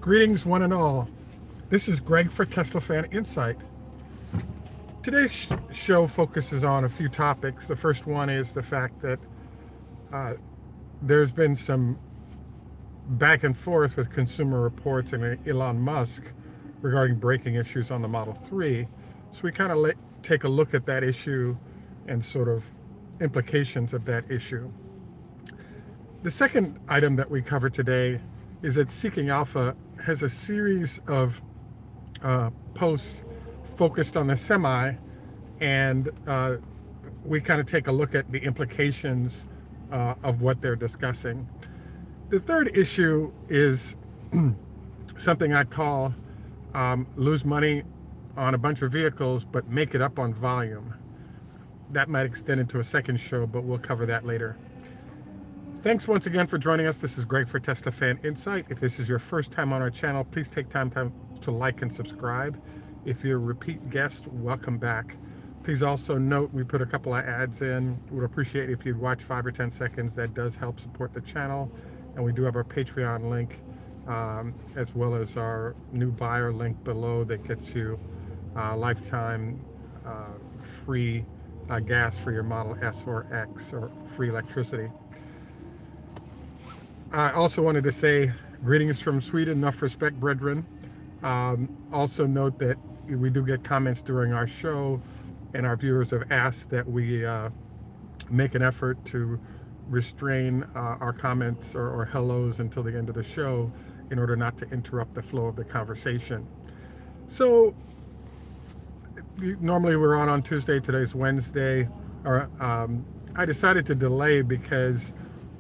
Greetings one and all. This is Greg for Tesla Fan Insight. Today's show focuses on a few topics. The first one is the fact that there's been some back and forth with Consumer Reports and Elon Musk regarding braking issues on the Model 3. So we kind of take a look at that issue and sort of implications of that issue. The second item that we cover today is that Seeking Alpha has a series of posts focused on the Semi, and we kind of take a look at the implications of what they're discussing. The third issue is something I call lose money on a bunch of vehicles but make it up on volume. That might extend into a second show, but we'll cover that later. Thanks once again for joining us. This is Greg for Tesla Fan Insight. If this is your first time on our channel, please take time to like and subscribe. If you're a repeat guest, welcome back. Please also note we put a couple of ads in. We would appreciate if you'd watch 5 or 10 seconds. That does help support the channel. And we do have our Patreon link, as well as our new buyer link below that gets you lifetime free gas for your Model S or X, or free electricity. I also wanted to say greetings from Sweden, enough respect, brethren. Also note that we do get comments during our show, and our viewers have asked that we make an effort to restrain our comments or hellos until the end of the show in order not to interrupt the flow of the conversation. So normally we're on Tuesday, today's Wednesday. I decided to delay because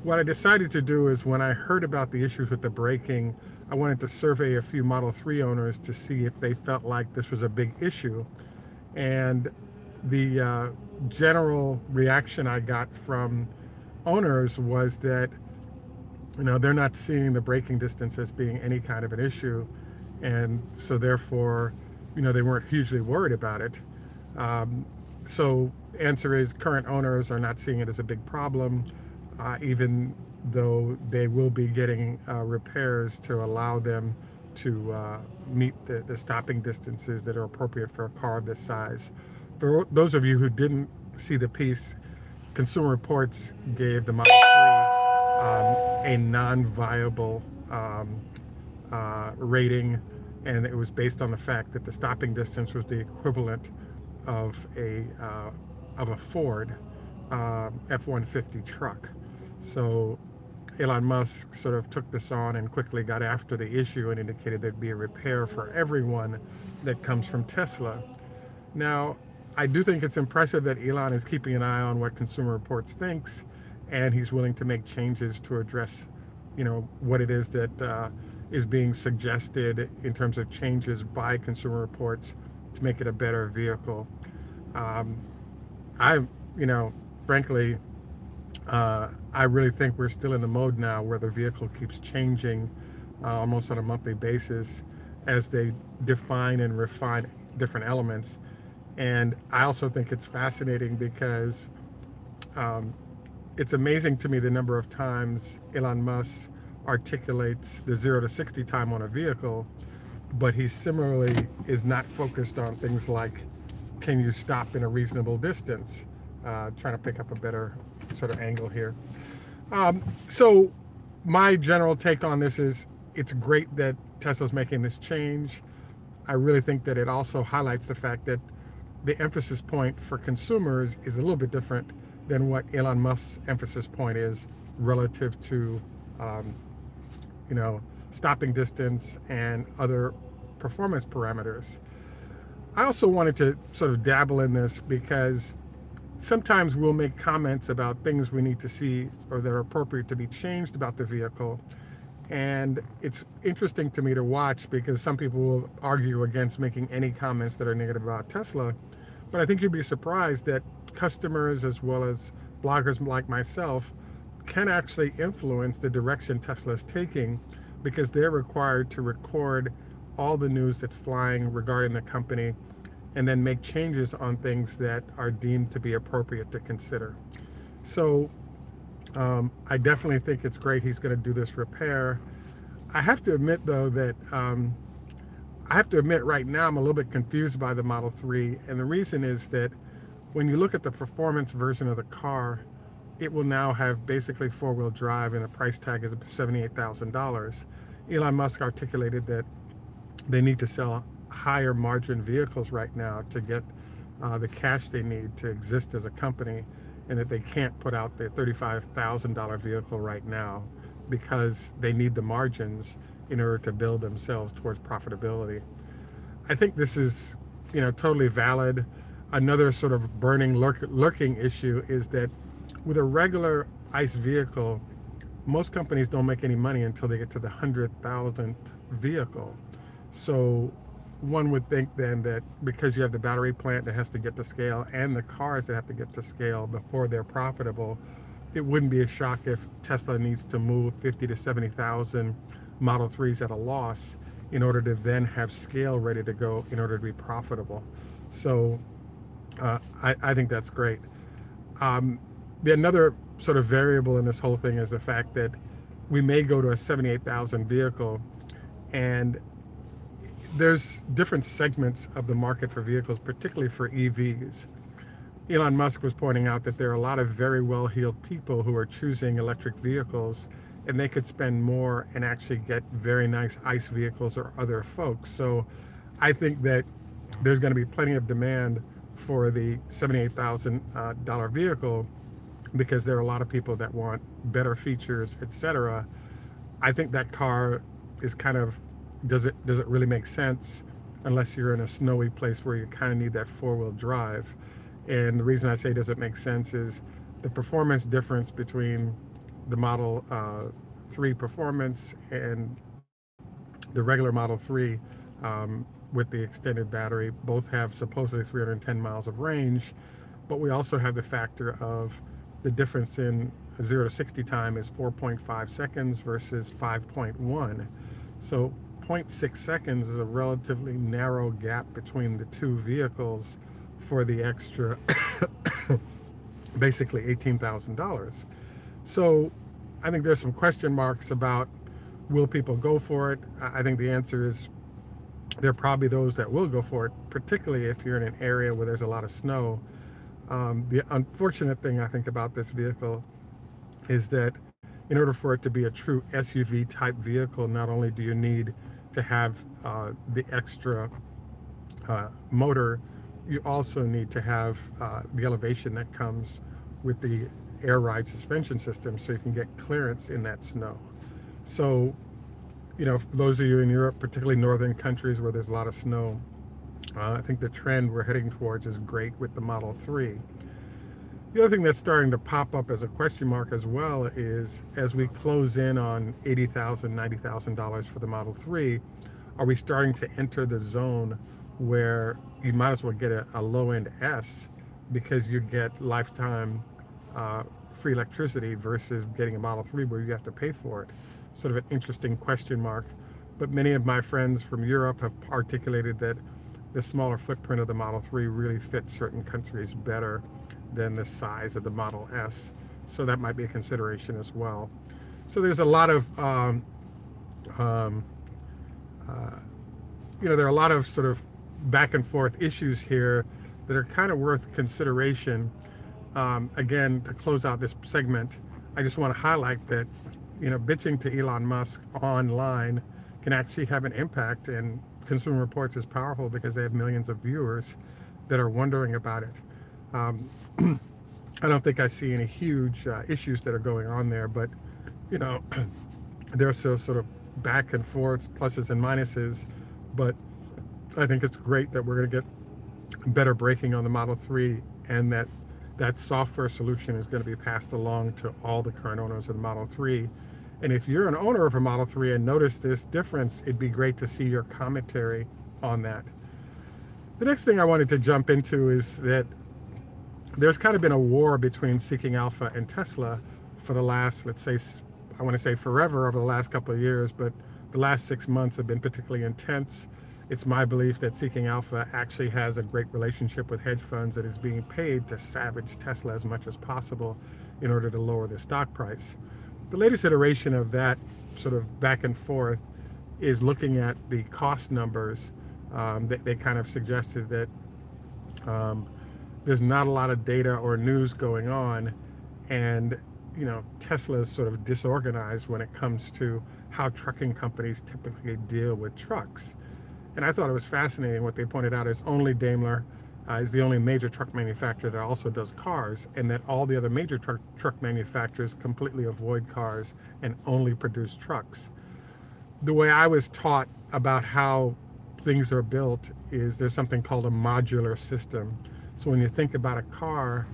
what I decided to do is, when I heard about the issues with the braking, I wanted to survey a few Model 3 owners to see if they felt like this was a big issue. And the general reaction I got from owners was that, they're not seeing the braking distance as being any kind of an issue. And so therefore, they weren't hugely worried about it. So answer is, current owners are not seeing it as a big problem. Even though they will be getting repairs to allow them to meet the stopping distances that are appropriate for a car of this size. For those of you who didn't see the piece, Consumer Reports gave the Model 3 a non-viable rating, and it was based on the fact that the stopping distance was the equivalent of a Ford F-150 truck. So Elon Musk sort of took this on and quickly got after the issue and indicated there'd be a repair for everyone that comes from Tesla. Now, I do think it's impressive that Elon is keeping an eye on what Consumer Reports thinks, and he's willing to make changes to address, what it is that is being suggested in terms of changes by Consumer Reports to make it a better vehicle. Frankly, I really think we're still in the mode now where the vehicle keeps changing almost on a monthly basis as they define and refine different elements. And I also think it's fascinating because it's amazing to me the number of times Elon Musk articulates the 0 to 60 time on a vehicle, but he similarly is not focused on things like, can you stop in a reasonable distance? Trying to pick up a better sort of angle here. So my general take on this is, it's great that Tesla's making this change. I really think that it also highlights the fact that the emphasis point for consumers is a little bit different than what Elon Musk's emphasis point is relative to stopping distance and other performance parameters. I also wanted to sort of dabble in this because sometimes we'll make comments about things we need to see or that are appropriate to be changed about the vehicle. And it's interesting to me to watch because some people will argue against making any comments that are negative about Tesla. But I think you'd be surprised that customers, as well as bloggers like myself, can actually influence the direction Tesla is taking, because they're required to record all the news that's flying regarding the company and then make changes on things that are deemed to be appropriate to consider. So I definitely think it's great he's going to do this repair. I have to admit, though, that right now I'm a little bit confused by the Model 3, and the reason is that when you look at the performance version of the car, it will now have basically four-wheel drive, and the price tag is $78,000. Elon Musk articulated that they need to sell higher margin vehicles right now to get the cash they need to exist as a company, and that they can't put out their $35,000 vehicle right now because they need the margins in order to build themselves towards profitability. I think this is, totally valid. Another sort of burning, lurking issue is that with a regular ICE vehicle, most companies don't make any money until they get to the 100,000th vehicle. So one would think then that because you have the battery plant that has to get to scale and the cars that have to get to scale before they're profitable, it wouldn't be a shock if Tesla needs to move 50 to 70,000 Model 3s at a loss in order to then have scale ready to go in order to be profitable. So I think that's great. Another sort of variable in this whole thing is the fact that we may go to a 78,000 vehicle, and there's different segments of the market for vehicles, particularly for EVs. Elon Musk was pointing out that there are a lot of very well-heeled people who are choosing electric vehicles, and they could spend more and actually get very nice ICE vehicles or other folks. So I think that there's going to be plenty of demand for the $78,000 vehicle because there are a lot of people that want better features, etc. I think that car is kind of, does it really make sense unless you're in a snowy place where you kind of need that four-wheel drive? And the reason I say does it make sense is the performance difference between the Model 3 performance and the regular Model 3 with the extended battery. Both have supposedly 310 miles of range, but we also have the factor of the difference in 0 to 60 time is 4.5 seconds versus 5.1. So 0.6 seconds is a relatively narrow gap between the two vehicles for the extra basically $18,000. So I think there's some question marks about, will people go for it? I think the answer is there are probably those that will go for it, particularly if you're in an area where there's a lot of snow. The unfortunate thing I think about this vehicle is that in order for it to be a true SUV type vehicle, not only do you need to have the extra motor, you also need to have the elevation that comes with the air ride suspension system so you can get clearance in that snow. So, for those of you in Europe, particularly northern countries where there's a lot of snow, I think the trend we're heading towards is great with the Model 3. The other thing that's starting to pop up as a question mark as well is, as we close in on $80,000, $90,000 for the Model 3, are we starting to enter the zone where you might as well get a low-end S because you get lifetime free electricity versus getting a Model 3 where you have to pay for it? Sort of an interesting question mark. But many of my friends from Europe have articulated that the smaller footprint of the Model 3 really fits certain countries better than the size of the Model S. So that might be a consideration as well. So there's a lot of, there are a lot of sort of back and forth issues here that are kind of worth consideration. Again, to close out this segment, I just want to highlight that, bitching to Elon Musk online can actually have an impact, and Consumer Reports is powerful because they have millions of viewers that are wondering about it. I don't think I see any huge issues that are going on there, but there's sort of back and forth, pluses and minuses. But I think it's great that we're going to get better braking on the Model 3, and that software solution is going to be passed along to all the current owners of the Model 3. And if you're an owner of a Model 3 and notice this difference, it'd be great to see your commentary on that. The next thing I wanted to jump into is that there's kind of been a war between Seeking Alpha and Tesla for the last, let's say, I want to say forever, over the last couple of years, but the last 6 months have been particularly intense. It's my belief that Seeking Alpha actually has a great relationship with hedge funds that is being paid to savage Tesla as much as possible in order to lower the stock price. The latest iteration of that sort of back and forth is looking at the cost numbers. They kind of suggested that there's not a lot of data or news going on, and Tesla is sort of disorganized when it comes to how trucking companies typically deal with trucks. And I thought it was fascinating what they pointed out is only Daimler is the only major truck manufacturer that also does cars, and that all the other major truck manufacturers completely avoid cars and only produce trucks. The way I was taught about how things are built is there's something called a modular system. So when you think about a car,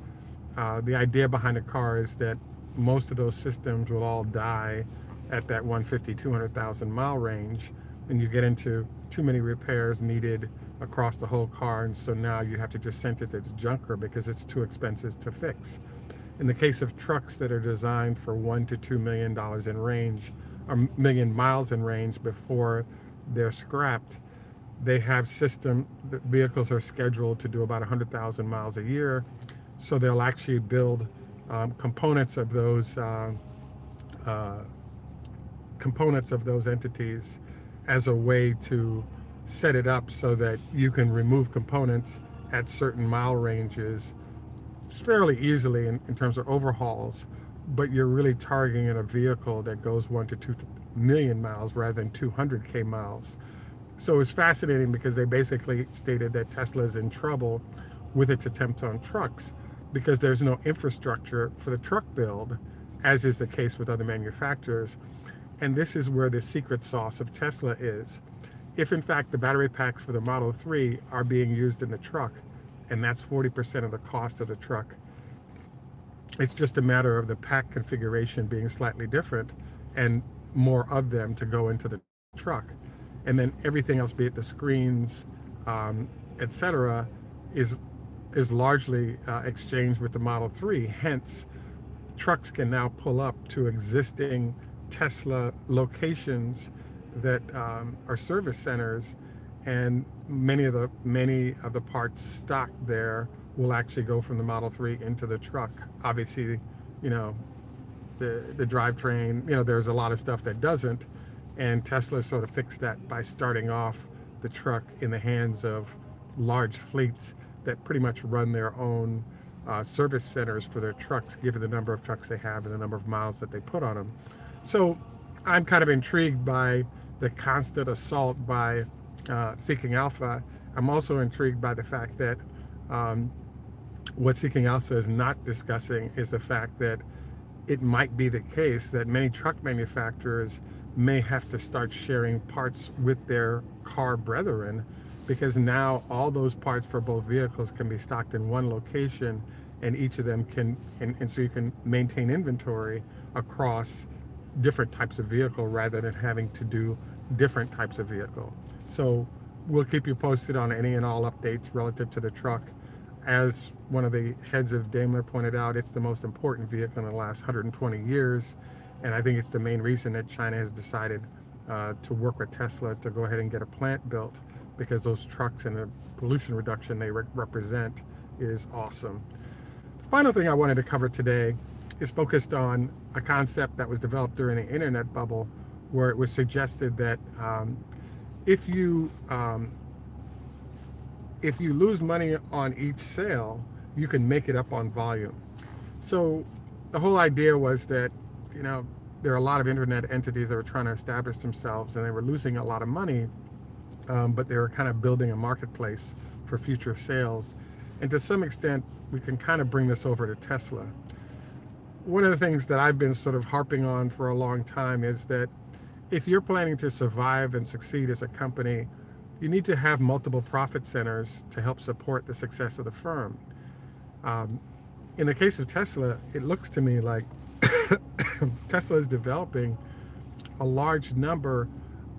the idea behind a car is that most of those systems will all die at that 150, 200,000 mile range, and you get into too many repairs needed across the whole car, and so now you have to just send it to the junker because it's too expensive to fix. In the case of trucks that are designed for $1 to $2 million in range, or million miles in range before they're scrapped, they have the vehicles are scheduled to do about 100,000 miles a year, so they'll actually build components of those entities as a way to set it up so that you can remove components at certain mile ranges fairly easily in terms of overhauls, but you're really targeting a vehicle that goes 1 to 2 million miles rather than 200K miles. So it's fascinating because they basically stated that Tesla is in trouble with its attempts on trucks because there's no infrastructure for the truck build, as is the case with other manufacturers. And this is where the secret sauce of Tesla is. If in fact the battery packs for the Model 3 are being used in the truck, and that's 40% of the cost of the truck, it's just a matter of the pack configuration being slightly different and more of them to go into the truck. And then everything else, be it the screens, etc., is largely exchanged with the Model 3. Hence, trucks can now pull up to existing Tesla locations that are service centers, and many of the parts stocked there will actually go from the Model 3 into the truck. Obviously, the drivetrain, there's a lot of stuff that doesn't, and Tesla sort of fixed that by starting off the truck in the hands of large fleets that pretty much run their own service centers for their trucks, given the number of trucks they have and the number of miles that they put on them. So I'm kind of intrigued by the constant assault by Seeking Alpha. I'm also intrigued by the fact that what Seeking Alpha is not discussing is the fact that it might be the case that many truck manufacturers may have to start sharing parts with their car brethren, because now all those parts for both vehicles can be stocked in one location, and each of them can, and so you can maintain inventory across different types of vehicle rather than having to do different types of vehicle. So we'll keep you posted on any and all updates relative to the truck. As one of the heads of Daimler pointed out, it's the most important vehicle in the last 120 years. And I think it's the main reason that China has decided to work with Tesla to go ahead and get a plant built, because those trucks and the pollution reduction they represent is awesome. The final thing I wanted to cover today is focused on a concept that was developed during the internet bubble, where it was suggested that if you lose money on each sale, you can make it up on volume. So the whole idea was that, there are a lot of internet entities that were trying to establish themselves, and they were losing a lot of money, but they were kind of building a marketplace for future sales. And to some extent, we can kind of bring this over to Tesla. One of the things that I've been sort of harping on for a long time is that if you're planning to survive and succeed as a company, you need to have multiple profit centers to help support the success of the firm. In the case of Tesla, it looks to me like Tesla is developing a large number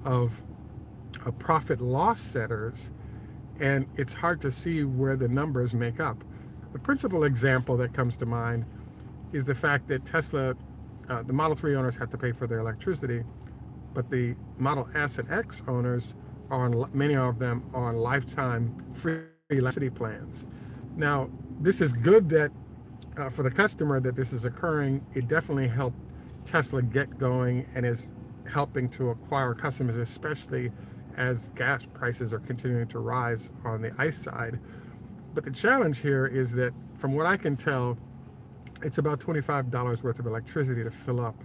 of profit loss centers, and it's hard to see where the numbers make up. The principal example that comes to mind is the fact that Tesla, the Model 3 owners have to pay for their electricity, but the Model S and X owners many of them are on lifetime free electricity plans. Now, this is good that for the customer that this is occurring. It definitely helped Tesla get going and is helping to acquire customers, especially as gas prices are continuing to rise on the ICE side. But the challenge here is that, from what I can tell, it's about $25 worth of electricity to fill up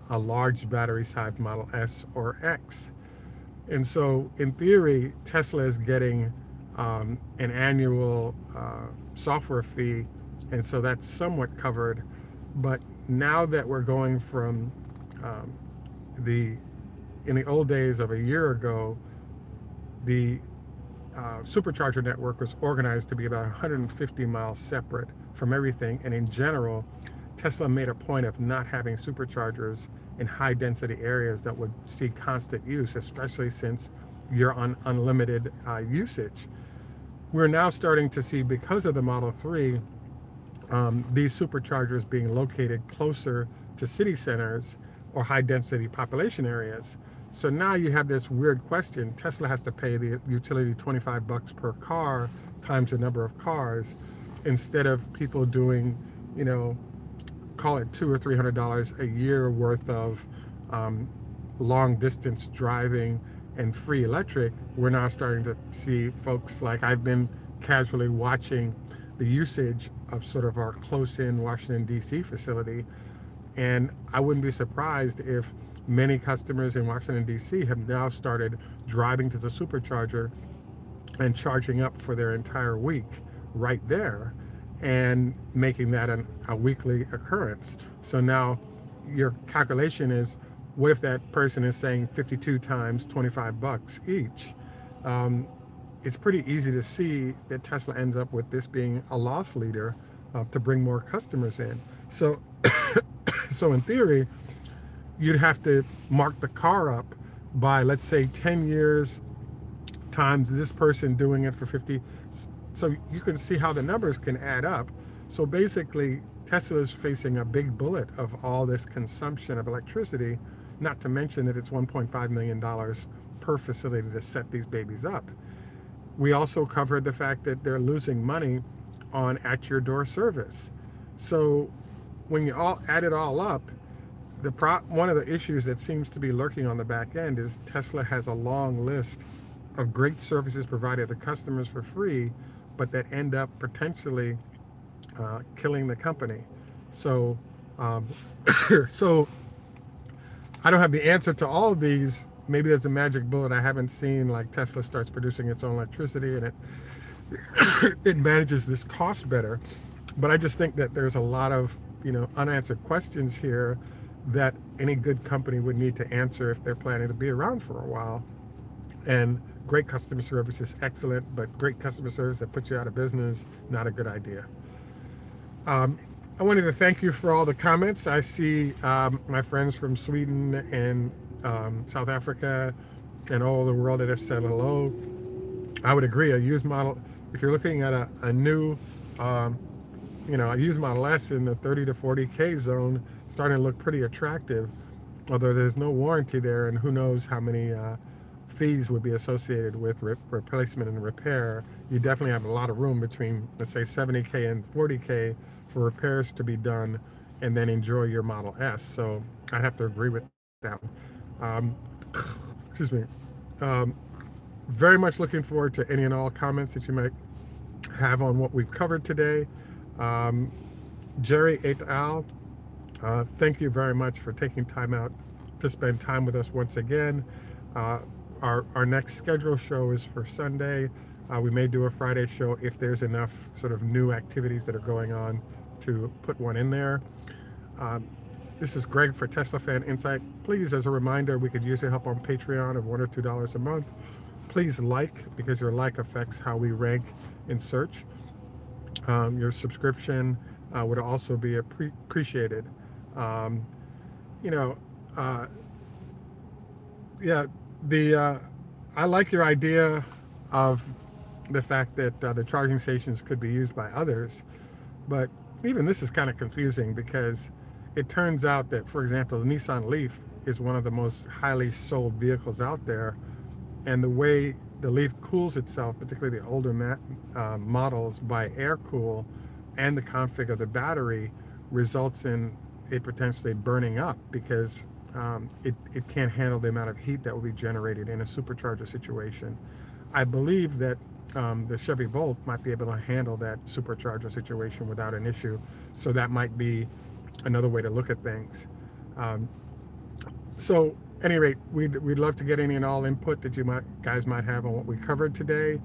a large battery size Model S or X. And so, in theory, Tesla is getting an annual software fee, and so that's somewhat covered. But now that we're going from in the old days of a year ago, the supercharger network was organized to be about 150 miles separate from everything, and in general, Tesla made a point of not having superchargers in high density areas that would see constant use, especially since you're on unlimited usage. We're now starting to see, because of the Model 3, these superchargers being located closer to city centers or high density population areas. So now you have this weird question. Tesla has to pay the utility $25 per car times the number of cars, instead of people doing, you know, call it $200 or $300 a year worth of long distance driving and free electric. We're now starting to see folks, like I've been casually watching the usage of sort of our close-in Washington, D.C. facility, and I wouldn't be surprised if many customers in Washington, D.C. have now started driving to the supercharger and charging up for their entire week right there, and making that a weekly occurrence. So now your calculation is, what if that person is saying 52 times $25 each? It's pretty easy to see that Tesla ends up with this being a loss leader to bring more customers in. So, so in theory, you'd have to mark the car up by, let's say, 10 years times this person doing it for 50. So you can see how the numbers can add up. So basically, Tesla is facing a big bullet of all this consumption of electricity, not to mention that it's $1.5 million per facility to set these babies up. We also covered the fact that they're losing money on at-your-door service. So when you all add it all up, one of the issues that seems to be lurking on the back end is Tesla has a long list of great services provided to customers for free, but that end up potentially killing the company. So, so I don't have the answer to all of these. Maybe there's a magic bullet I haven't seen, like Tesla starts producing its own electricity and it manages this cost better. But I just think that there's a lot of, you know, unanswered questions here that any good company would need to answer if they're planning to be around for a while. And great customer service is excellent, but great customer service that puts you out of business, not a good idea. I wanted to thank you for all the comments. I see my friends from Sweden and South Africa and all over the world that have said hello. I would agree, a used model, if you're looking at a new, you know, a used Model S in the 30 to 40K zone, starting to look pretty attractive, although there's no warranty there, and who knows how many fees would be associated with replacement and repair. You definitely have a lot of room between, let's say, 70K and 40K for repairs to be done, and then enjoy your Model S. So I'd have to agree with that one. Excuse me. Very much looking forward to any and all comments that you might have on what we've covered today. Jerry et al., thank you very much for taking time out to spend time with us once again. Our next scheduled show is for Sunday. We may do a Friday show if there's enough sort of new activities that are going on to put one in there. This is Greg for Tesla Fan Insight. Please, as a reminder, we could use your help on Patreon of $1 or $2 a month. Please like, because your like affects how we rank in search. Your subscription would also be appreciated. You know, yeah, I like your idea of the fact that the charging stations could be used by others, but even this is kind of confusing, because it turns out that, for example, the Nissan Leaf is one of the most highly sold vehicles out there, and the way the Leaf cools itself, particularly the older models, by air cool, and the config of the battery results in it potentially burning up, because it can't handle the amount of heat that will be generated in a supercharger situation. I believe that the Chevy Volt might be able to handle that supercharger situation without an issue. So that might be another way to look at things. Um, so, at any rate, we'd love to get any and all input that you guys might have on what we covered today.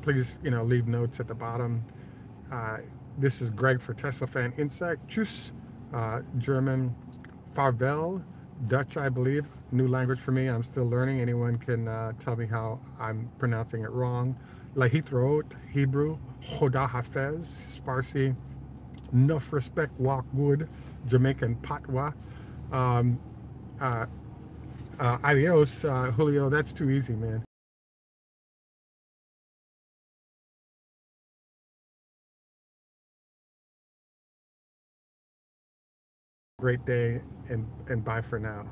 Please, leave notes at the bottom. Uh, this is Greg for Tesla Fan Insight. Tschüss, German, Farvel, Dutch, I believe. New language for me. I'm still learning. Anyone can tell me how I'm pronouncing it wrong. Lahithroot, Hebrew, Choda Hafez, Farsi, Nuff Respect, Walk Good, Jamaican Patwa. Um, uh, Adios, Julio. That's too easy, man. Great day, and bye for now.